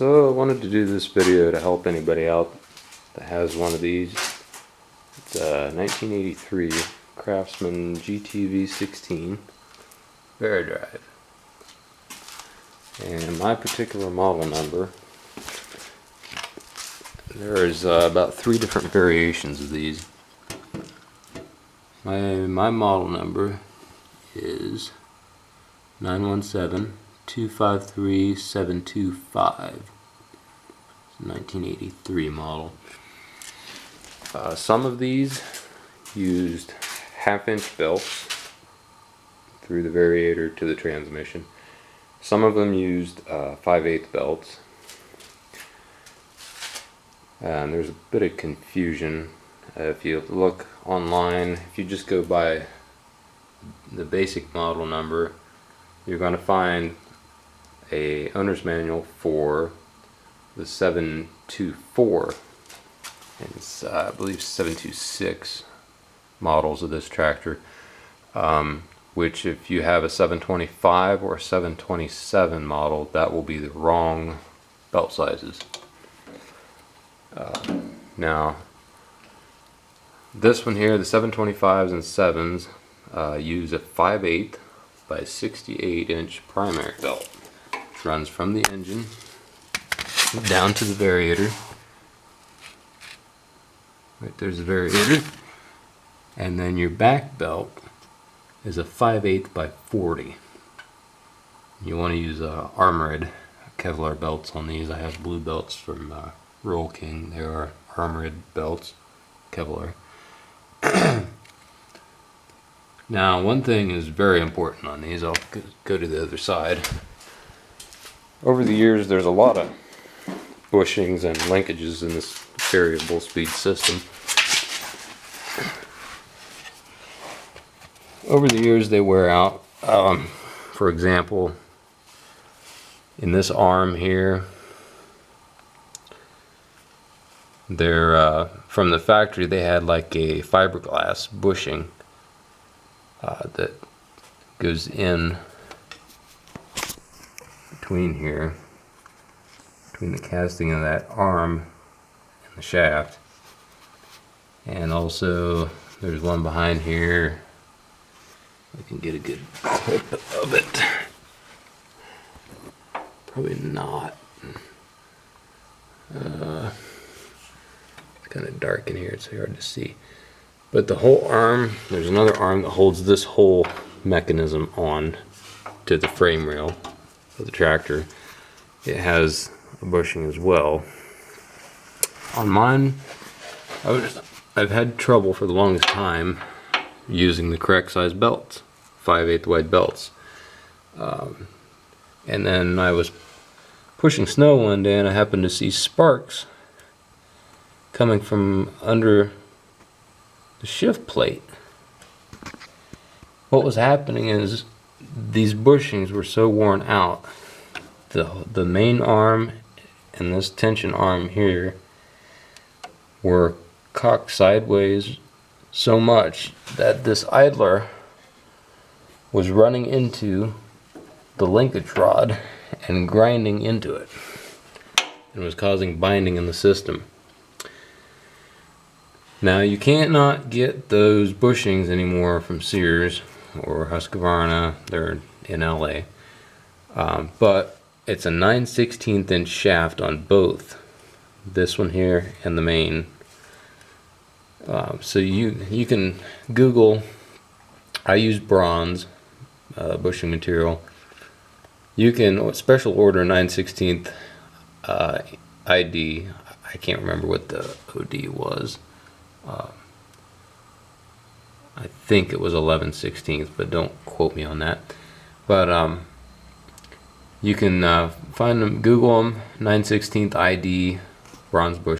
So I wanted to do this video to help anybody out that has one of these. It's a 1983 Craftsman GTV16 Varidrive. And my particular model number, there's about 3 different variations of these. My model number is 917-253-725. 1983 model. Some of these used 1/2-inch belts through the variator to the transmission. Some of them used 5/8 belts. And there's a bit of confusion. If you look online, if you just go by the basic model number, you're going to find a owner's manual for the 724 and it's, I believe 726 models of this tractor, which if you have a 725 or a 727 model, that will be the wrong belt sizes. Now this one here, the 725s and 7s use a 5/8 by 68-inch primary belt. It runs from the engine down to the variator. Right there's the variator. And then your back belt is a 5/8 by 40. You want to use armored Kevlar belts on these. I have blue belts from Roll King. They are armored belts, Kevlar. Now one thing is very important on these. I'll go to the other side. Over the years there's a lot of bushings and linkages in this variable speed system. Over the years they wear out. For example, in this arm here, they're from the factory they had like a fiberglass bushing that goes in between here, between the casting of that arm and the shaft. And also there's one behind here. I can get a good clip of it. Probably not. It's kind of dark in here, it's hard to see. But the whole arm, there's another arm that holds this whole mechanism on to the frame rail of the tractor. It has a bushing as well. On mine, I've had trouble for the longest time using the correct size belts, 5/8 wide belts. And then I was pushing snow one day and I happened to see sparks coming from under the shift plate. What was happening is these bushings were so worn out. The main arm and this tension arm here were cocked sideways so much that this idler was running into the linkage rod and grinding into it and was causing binding in the system. Now you can't not get those bushings anymore from Sears or Husqvarna. They're in LA, but it's a 9/16 inch shaft on both this one here and the main. So you can Google. I use bronze bushing material. You can special order 9/16 ID. I can't remember what the OD was. I think it was 11/16, but don't quote me on that. But you can find them, Google them, 9/16 ID bronze bush.